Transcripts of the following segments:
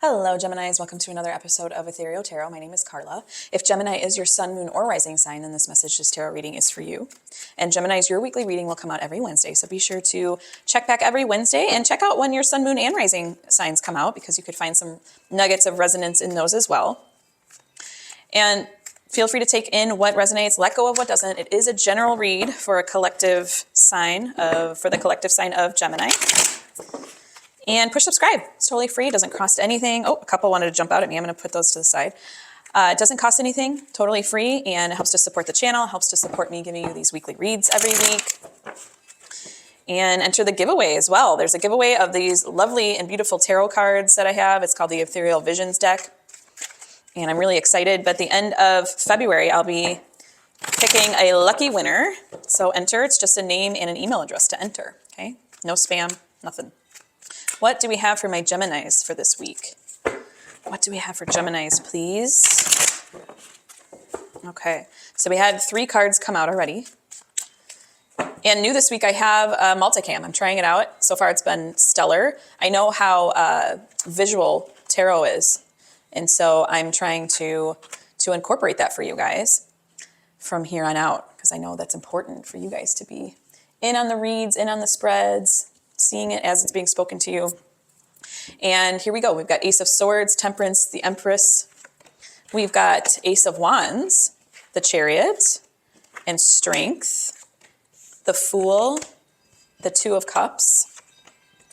Hello, Geminis. Welcome to another episode of Ethereal Tarot. My name is Carla. If Gemini is your sun, moon, or rising sign, then this message, this tarot reading is for you. And Geminis, your weekly reading will come out every Wednesday, so be sure to check back every Wednesday and check out when your sun, moon, and rising signs come out because you could find some nuggets of resonance in those as well. And feel free to take in what resonates, let go of what doesn't. It is a general read for a collective sign for the collective sign of Gemini. And push subscribe. It's totally free. It doesn't cost anything. Oh, a couple wanted to jump out at me. I'm going to put those to the side. It doesn't cost anything. Totally free. And it helps to support the channel. It helps to support me giving you these weekly reads every week. And enter the giveaway as well. There's a giveaway of these lovely and beautiful tarot cards that I have. It's called the Ethereal Visions deck. And I'm really excited. But at the end of February, I'll be picking a lucky winner. So enter. It's just a name and an email address to enter. Okay? No spam. Nothing. What do we have for my Geminis for this week? What do we have for Geminis, please? Okay, so we had 3 cards come out already. And new this week, I have a multicam. I'm trying it out. So far, it's been stellar. I know how visual tarot is. And so I'm trying to incorporate that for you guys from here on out, because I know that's important for you guys to be in on the reads, in on the spreads, seeing it as it's being spoken to you. And here we go. We've got Ace of Swords, Temperance, the Empress. We've got Ace of Wands, the Chariot, and Strength, the Fool, the Two of Cups,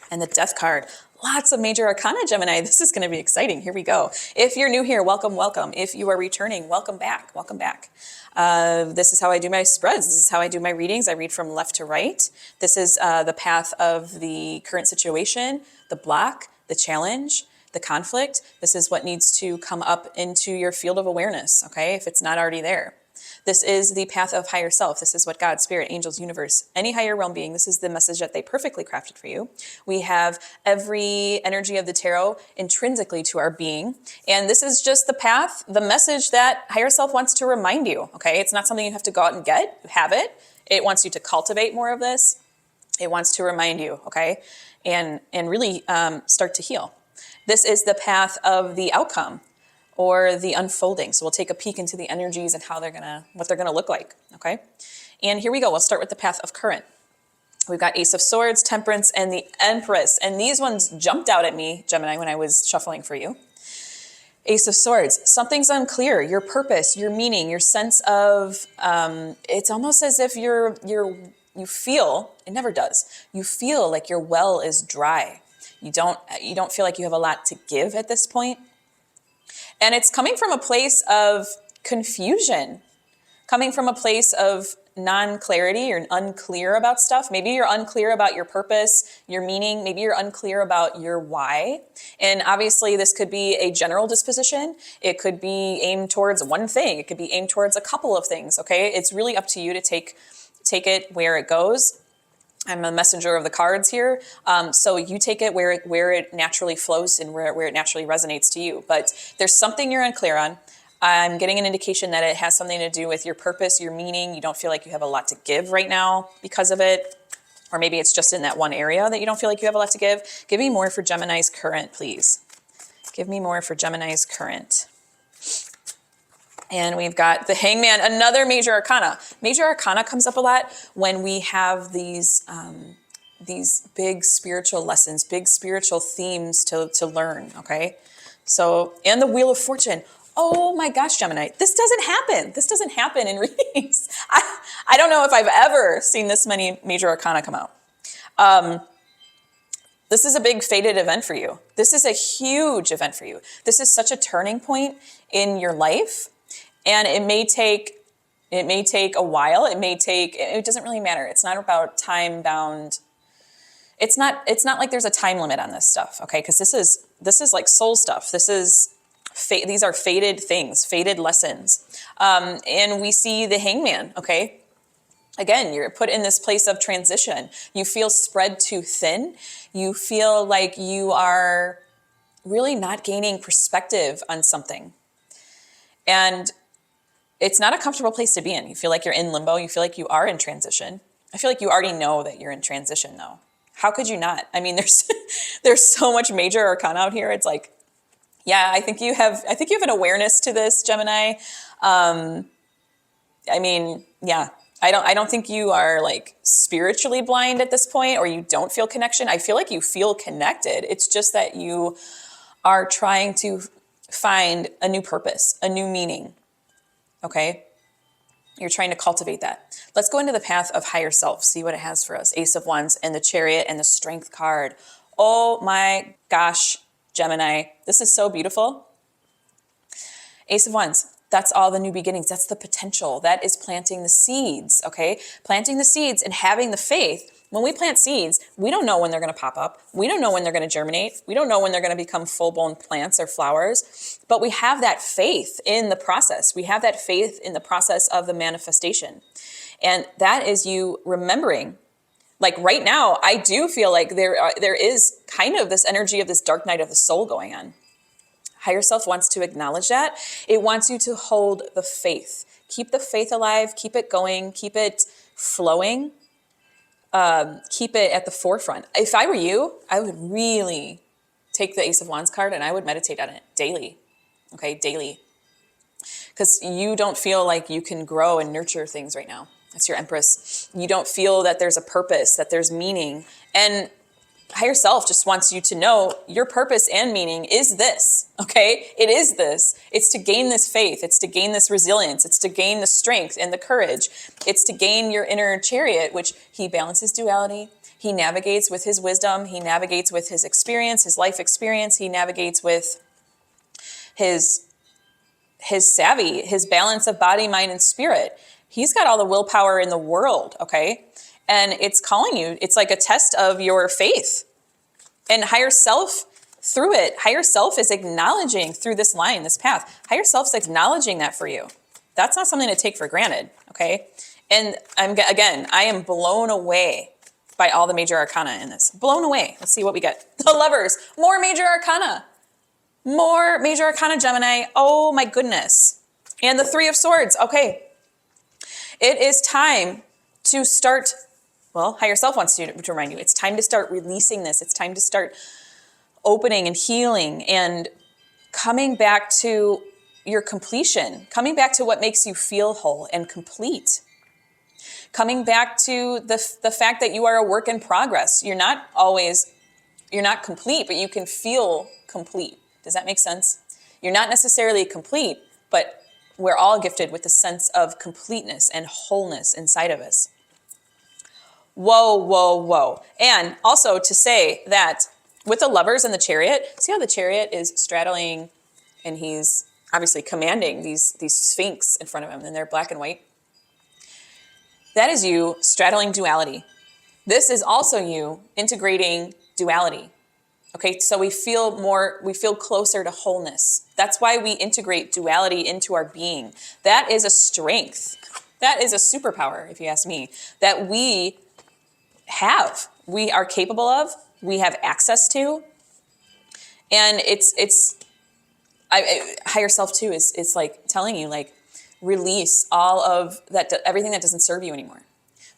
and the Death card. Lots of major arcana, Gemini. This is going to be exciting. Here we go. If you're new here, welcome, welcome. If you are returning, welcome back, welcome back. This is how I do my spreads. This is how I do my readings. I read from left to right. This is the path of the current situation, the block, the challenge, the conflict. This is what needs to come up into your field of awareness, okay, if it's not already there. This is the path of higher self. This is what God, Spirit, angels, universe, any higher realm being, this is the message that they perfectly crafted for you. We have every energy of the tarot intrinsically to our being. And this is just the path, the message that higher self wants to remind you, okay? It's not something you have to go out and get. You have it. It wants you to cultivate more of this. It wants to remind you, okay? And really start to heal. This is the path of the outcome, or the unfolding. So we'll take a peek into the energies and how what they're gonna look like, okay? And here we go. We'll start with the path of current. We've got Ace of Swords, Temperance, and the Empress. And these ones jumped out at me, Gemini, when I was shuffling for you. Ace of Swords, something's unclear. Your purpose, your meaning, your sense of, it's almost as if you feel, it never does, you feel like your well is dry. You don't feel like you have a lot to give at this point. And it's coming from a place of confusion, coming from a place of non-clarity. You're unclear about stuff. Maybe you're unclear about your purpose, your meaning. Maybe you're unclear about your why. And obviously this could be a general disposition. It could be aimed towards one thing. It could be aimed towards a couple of things, okay? It's really up to you to take it where it goes. I'm a messenger of the cards here. So you take it where it naturally flows and where it naturally resonates to you. But there's something you're unclear on. I'm getting an indication that it has something to do with your purpose, your meaning. You don't feel like you have a lot to give right now because of it. Or maybe it's just in that one area that you don't feel like you have a lot to give. Give me more for Gemini's current, please. Give me more for Gemini's current. And we've got the Hangman, another major arcana. Major arcana comes up a lot when we have these big spiritual lessons, big spiritual themes to learn, okay? So, and the Wheel of Fortune. Oh my gosh, Gemini, this doesn't happen. This doesn't happen in readings. I don't know if I've ever seen this many major arcana come out. This is a big fated event for you. This is a huge event for you. This is such a turning point in your life. And it may take a while. It doesn't really matter. It's not about time bound. It's not like there's a time limit on this stuff, okay? Because this is like soul stuff. These are fated things, fated lessons. And we see the Hangman, okay? Again, you're put in this place of transition. You feel spread too thin. You feel like you are really not gaining perspective on something. And it's not a comfortable place to be in. You feel like you're in limbo. You feel like you are in transition. I feel like you already know that you're in transition, though. How could you not? I mean, there's so much major arcana out here. It's like, Yeah, I think you have an awareness to this, Gemini. I mean, yeah, I don't think you are like spiritually blind at this point, or you don't feel connection. I feel like you feel connected. It's just that you are trying to find a new purpose, a new meaning. Okay? You're trying to cultivate that. Let's go into the path of higher self, see what it has for us. Ace of Wands and the Chariot and the Strength card. Oh my gosh, Gemini, this is so beautiful. Ace of Wands, that's all the new beginnings. That's the potential. That is planting the seeds, okay? Planting the seeds and having the faith. When we plant seeds, we don't know when they're going to pop up. We don't know when they're going to germinate. We don't know when they're going to become full-blown plants or flowers. But we have that faith in the process. We have that faith in the process of the manifestation. And that is you remembering. Like right now, I do feel like there is kind of this energy of this dark night of the soul going on. Higher self wants to acknowledge that. It wants you to hold the faith. Keep the faith alive. Keep it going. Keep it flowing. Keep it at the forefront. If I were you, I would really take the Ace of Wands card and I would meditate on it daily. Okay, daily. Because you don't feel like you can grow and nurture things right now. That's your Empress. You don't feel that there's a purpose, that there's meaning. And higher self just wants you to know your purpose and meaning is this, okay? It is this. It's to gain this faith. It's to gain this resilience. It's to gain the strength and the courage. It's to gain your inner Chariot, which he balances duality. He navigates with his wisdom. He navigates with his experience, his life experience. He navigates with his savvy, his balance of body, mind, and spirit. He's got all the willpower in the world, okay? And it's calling you. It's like a test of your faith. And higher self, through it, higher self is acknowledging through this line, this path. Higher self's acknowledging that for you. That's not something to take for granted, okay? And I am blown away by all the major arcana in this. Blown away. Let's see what we get. The Lovers. More major arcana. More major arcana, Gemini. Oh my goodness. And the Three of Swords. Okay. It is time to start. Well, higher self wants to remind you, it's time to start releasing this. It's time to start opening and healing and coming back to your completion, coming back to what makes you feel whole and complete, coming back to the fact that you are a work in progress. You're not complete, but you can feel complete. Does that make sense? You're not necessarily complete, but we're all gifted with the sense of completeness and wholeness inside of us. Whoa, whoa, whoa. And also to say that with the Lovers and the Chariot, see how the Chariot is straddling and he's obviously commanding these Sphinx in front of him, and they're black and white. That is you straddling duality. This is also you integrating duality. Okay, so we feel closer to wholeness. That's why we integrate duality into our being. That is a strength. That is a superpower, if you ask me, that we are capable of, we have access to. And higher self too is like telling you, like, release all of that, everything that doesn't serve you anymore.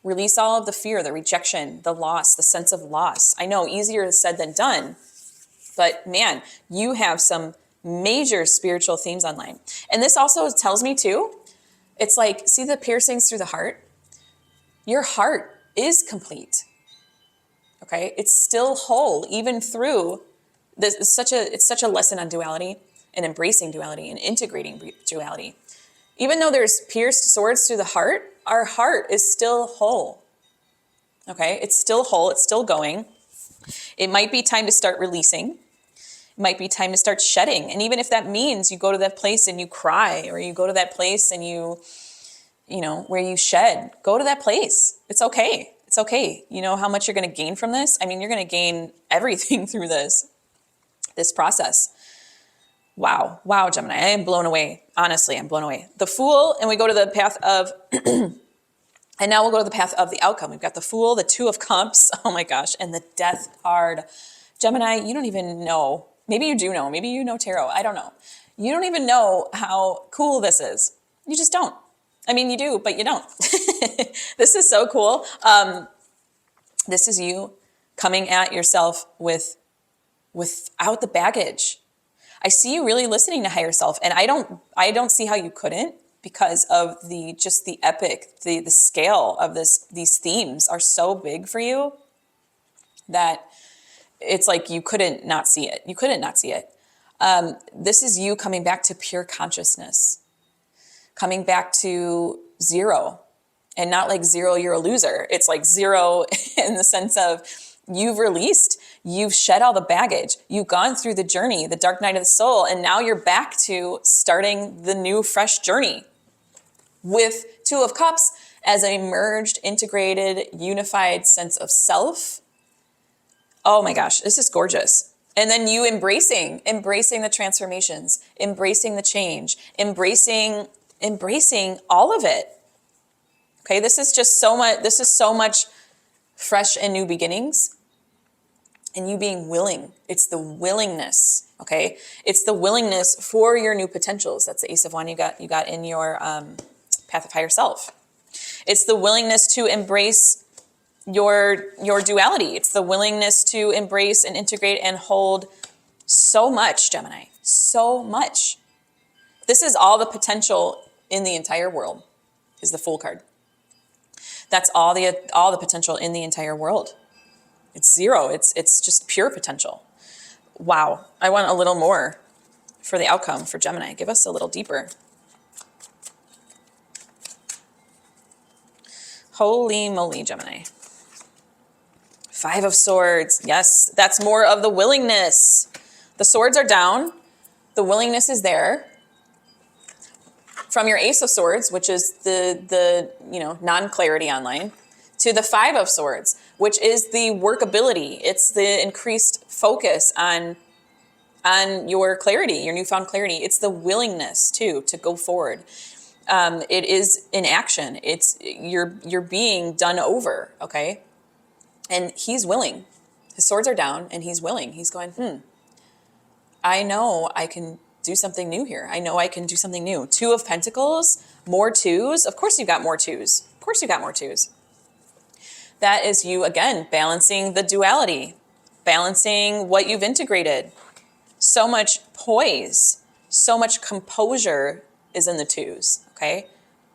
Release all of the fear, the rejection, the loss, the sense of loss. I know, easier said than done. But man, you have some major spiritual themes online. And this also tells me too, it's like, see the piercings through the heart? Your heart is complete. Okay? It's still whole, even through this. It's such a lesson on duality and embracing duality and integrating duality. Even though there's pierced swords through the heart, our heart is still whole. Okay? It's still whole. It's still going. It might be time to start releasing. It might be time to start shedding. And even if that means you go to that place and you cry, or you go to that place and you know, where you shed, go to that place. It's okay. It's okay. You know how much you're going to gain from this? I mean, you're going to gain everything through this process. Wow. Wow, Gemini. I am blown away. Honestly, I'm blown away. The Fool, and we go to the path of, and now we'll go to the path of the outcome. We've got the Fool, the Two of Cups, oh my gosh, and the Death card. Gemini, you don't even know. Maybe you do know. Maybe you know tarot. I don't know. You don't even know how cool this is. You just don't. I mean, you do, but you don't. This is so cool. This is you coming at yourself without the baggage. I see you really listening to higher self, and I don't see how you couldn't, because of the epic, the scale of these themes are so big for you that it's like you couldn't not see it. You couldn't not see it. This is you coming back to pure consciousness, coming back to zero, and not like zero, you're a loser. It's like zero in the sense of you've released, you've shed all the baggage, you've gone through the journey, the dark night of the soul, and now you're back to starting the new, fresh journey with Two of Cups as a merged, integrated, unified sense of self. Oh my gosh, this is gorgeous. And then you embracing the transformations, embracing the change, embracing all of it. Okay, this is so much fresh and new beginnings. And you being willing. It's the willingness, okay? It's the willingness for your new potentials. That's the Ace of Wands you got in your path of higher self. It's the willingness to embrace your duality. It's the willingness to embrace and integrate and hold so much, Gemini. So much. This is all the potential in the entire world, is the Fool card. That's all the potential in the entire world. It's zero. It's just pure potential. Wow. I want a little more for the outcome for Gemini. Give us a little deeper. Holy moly, Gemini. Five of Swords. Yes, that's more of the willingness. The swords are down. The willingness is there. From your Ace of Swords, which is the non-clarity online, to the Five of Swords, which is the workability. It's the increased focus on your clarity, your newfound clarity. It's the willingness to go forward. It is in action. It's you're being done over, okay? And he's willing. His swords are down and he's willing. He's going, I know I can do something new here. I know I can do something new. Two of Pentacles, more twos. Of course you got more twos. Of course you got more twos. That is you, again, balancing the duality, balancing what you've integrated. So much poise, so much composure is in the twos, okay?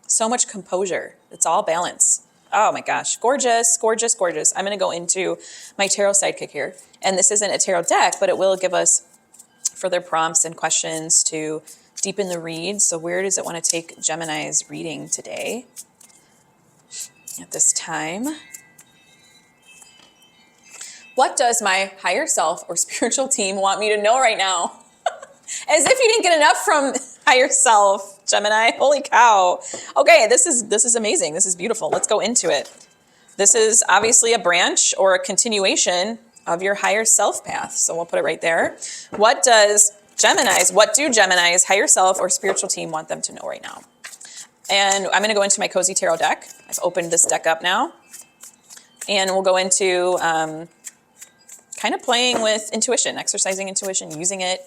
So much composure. It's all balance. Oh my gosh, gorgeous, gorgeous, gorgeous. I'm going to go into my tarot sidekick here. And this isn't a tarot deck, but it will give us further prompts and questions to deepen the read. So where does it want to take Gemini's reading today at this time? What does my higher self or spiritual team want me to know right now? As if you didn't get enough from higher self, Gemini. Holy cow. Okay, this is amazing. This is beautiful. Let's go into it. This is obviously a branch or a continuation of your higher self path. So we'll put it right there. What do Gemini's higher self or spiritual team want them to know right now? And I'm going to go into my Cozy Tarot deck. I've opened this deck up now. And we'll go into kind of playing with intuition, exercising intuition, using it,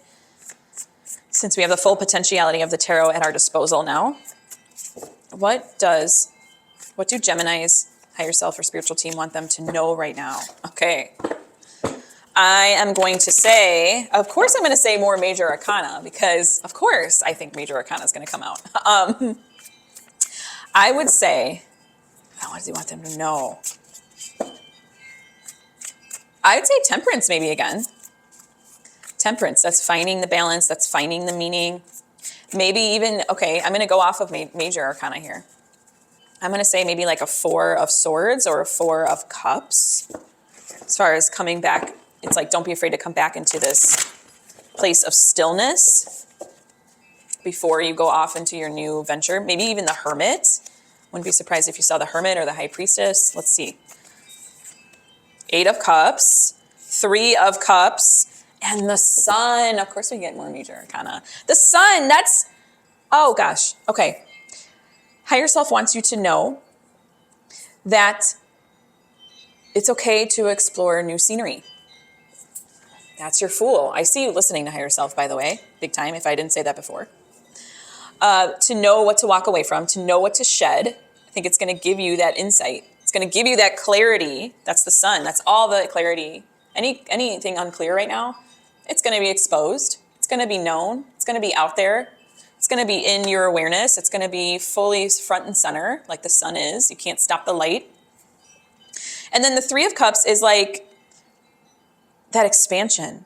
since we have the full potentiality of the tarot at our disposal now. What do Gemini's higher self or spiritual team want them to know right now? Okay. I am going to say, of course I'm going to say more Major Arcana, because of course I think Major Arcana is going to come out. I would say, what do you want them to know? I would say Temperance maybe again. Temperance, that's finding the balance, that's finding the meaning. Maybe even, okay, I'm going to go off of Major Arcana here. I'm going to say maybe like a Four of Swords or a Four of Cups. As far as coming back, it's like, don't be afraid to come back into this place of stillness before you go off into your new venture. Maybe even the Hermit. Wouldn't be surprised if you saw the Hermit or the High Priestess. Let's see. Eight of Cups, Three of Cups, and the Sun. Of course we get more Major Arcana. The Sun, that's, oh gosh, okay. Higher self wants you to know that it's okay to explore new scenery. That's your Fool. I see you listening to higher self, by the way, big time, if I didn't say that before. To know what to walk away from, to know what to shed. I think it's going to give you that insight. It's going to give you that clarity. That's the Sun. That's all the clarity. Anything unclear right now, it's going to be exposed. It's going to be known. It's going to be out there. It's going to be in your awareness. It's going to be fully front and center, like the sun is. You can't stop the light. And then the Three of Cups is like that expansion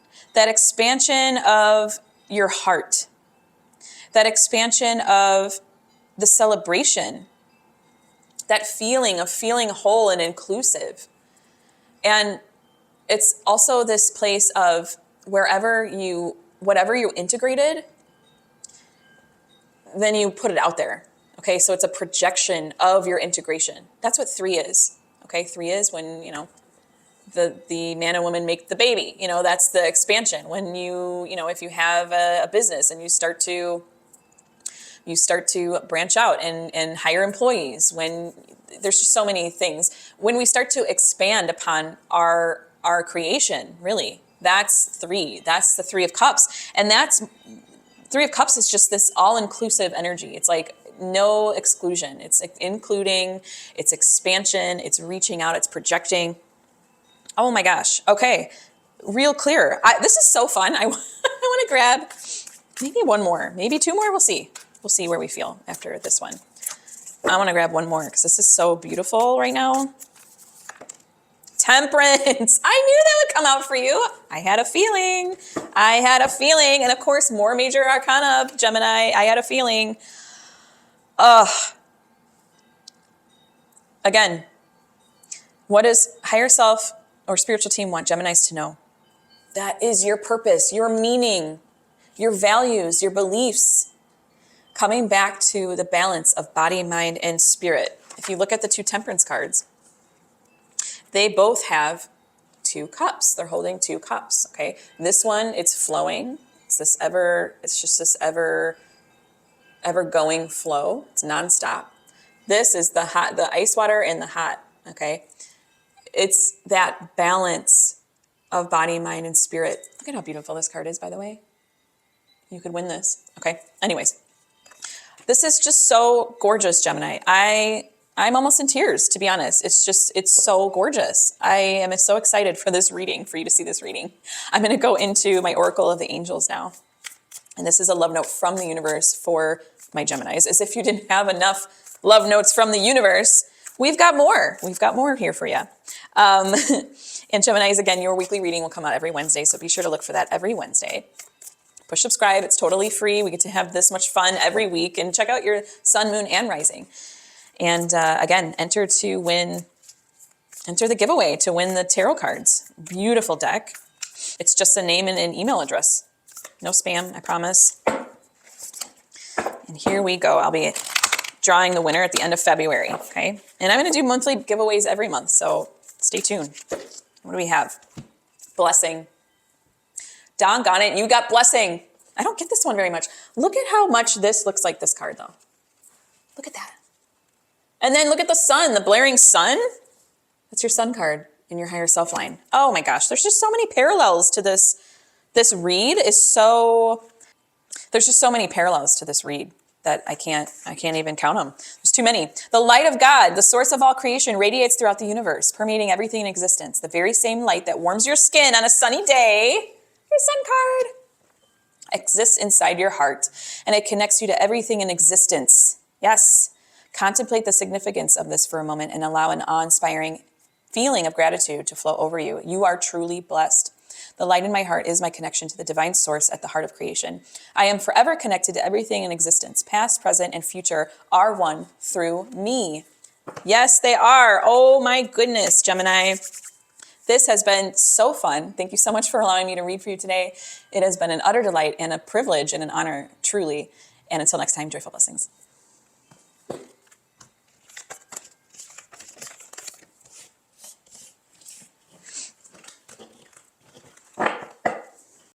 of your heart, that expansion of the celebration, that feeling of feeling whole and inclusive. And it's also this place of whatever you integrated, then you put it out there. Okay, so it's a projection of your integration. That's what 3 is. Okay, 3 is when, the man and woman make the baby. That's the expansion. When if you have a business and you start to branch out and hire employees, when there's just so many things. When we start to expand upon our creation, really, that's 3. That's the 3 of Cups. And that's 3 of Cups is just this all-inclusive energy. It's like no exclusion. It's including, it's expansion, it's reaching out, it's projecting. Oh my gosh. Okay. Real clear. This is so fun. I want to grab maybe one more, maybe 2 more. We'll see. We'll see where we feel after this one. I want to grab one more because this is so beautiful right now. Temperance. I knew that would come out for you. I had a feeling. And of course, more major arcana, Gemini. I had a feeling. Again, what does higher self or spiritual team want Geminis to know? That is your purpose, your meaning, your values, your beliefs. Coming back to the balance of body, mind, and spirit. If you look at the 2 temperance cards, they both have 2 cups. They're holding 2 cups, okay? This one, it's flowing. It's just this ever going flow. It's nonstop. This is the ice water and the hot, okay? It's that balance of body, mind, and spirit. Look at how beautiful this card is, by the way. You could win this, okay? Anyways, this is just so gorgeous, Gemini. I'm almost in tears, to be honest. It's so gorgeous. I am so excited for this reading, for you to see this reading. I'm going to go into my Oracle of the Angels now. And this is a love note from the universe for my Geminis. As if you didn't have enough love notes from the universe, we've got more. We've got more here for you. And Geminis, again, your weekly reading will come out every Wednesday, so be sure to look for that every Wednesday. Push subscribe. It's totally free. We get to have this much fun every week. And check out your sun, moon, and rising. And again, enter the giveaway to win the tarot cards. Beautiful deck. It's just a name and an email address. No spam, I promise. And here we go. I'll be drawing the winner at the end of February, okay? And I'm going to do monthly giveaways every month, so stay tuned. What do we have? Blessing. Doggone it, you got blessing. I don't get this one very much. Look at how much this looks like this card, though. Look at that. And then look at the sun, the blaring sun. That's your sun card in your higher self line. Oh my gosh, there's just so many parallels to this. This read is so, there's just so many parallels to this read that I can't even count them. There's too many. The light of God, the source of all creation, radiates throughout the universe, permeating everything in existence. The very same light that warms your skin on a sunny day, your sun card, exists inside your heart, and it connects you to everything in existence. Yes. Contemplate the significance of this for a moment and allow an awe-inspiring feeling of gratitude to flow over you. You are truly blessed. The light in my heart is my connection to the divine source at the heart of creation. I am forever connected to everything in existence. Past, present, and future are one through me. Yes, they are. Oh my goodness, Gemini. This has been so fun. Thank you so much for allowing me to read for you today. It has been an utter delight and a privilege and an honor, truly. And until next time, joyful blessings.